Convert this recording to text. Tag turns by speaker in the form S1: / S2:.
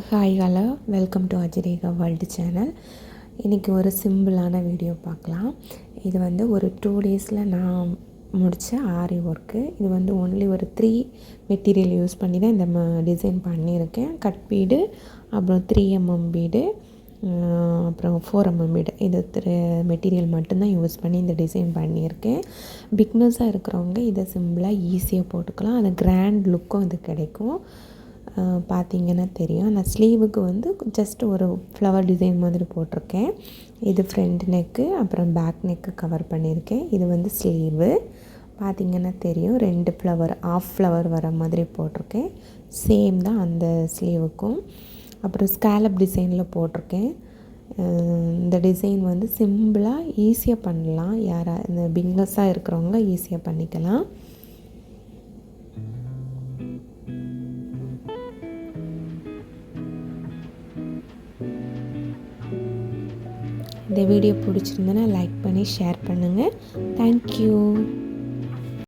S1: Hi hello welcome to Ajrakh world channel. இன்றைக்கி ஒரு சிம்பிளான வீடியோ பார்க்கலாம். இது வந்து ஒரு 2 டேஸில் நான் முடித்த ஆரி ஒர்க்கு. இது வந்து ஒன்லி ஒரு 3 மெட்டீரியல் யூஸ் பண்ணி தான் இந்த டிசைன் பண்ணியிருக்கேன். கட் பீடு, அப்புறம் 3mm பீடு, அப்புறம் 4mm பீடு. இது மெட்டீரியல் மட்டும்தான் யூஸ் பண்ணி இந்த டிசைன் பண்ணியிருக்கேன். பிக்னஸாக இருக்கிறவங்க இதை சிம்பிளாக ஈஸியாக போட்டுக்கலாம். அது கிராண்ட் லுக்கும் இது கிடைக்கும். பார்த்திங்கன்னா தெரியும். நான் ஸ்லீவுக்கு வந்து ஜஸ்ட் ஒரு ஃப்ளவர் டிசைன் மாதிரி போட்டிருக்கேன். இது ஃப்ரண்ட் நெக்கு, அப்புறம் பேக் நெக்கு கவர் பண்ணியிருக்கேன். இது வந்து ஸ்லீவு பார்த்திங்கன்னா தெரியும். 2 ஃப்ளவர், ஆஃப் ஃப்ளவர் வர மாதிரி போட்டிருக்கேன். சேம் தான் அந்த ஸ்லீவுக்கும். அப்புறம் ஸ்கேலப் டிசைனில் போட்டிருக்கேன். இந்த டிசைன் வந்து சிம்பிளாக ஈஸியாக பண்ணலாம். இந்த பிக்னஸாக இருக்கிறவங்க ஈஸியாக பண்ணிக்கலாம். இந்த வீடியோ பிடிச்சிருந்தனா லைக் பண்ணி ஷேர் பண்ணுங்கள். தேங்க்யூ.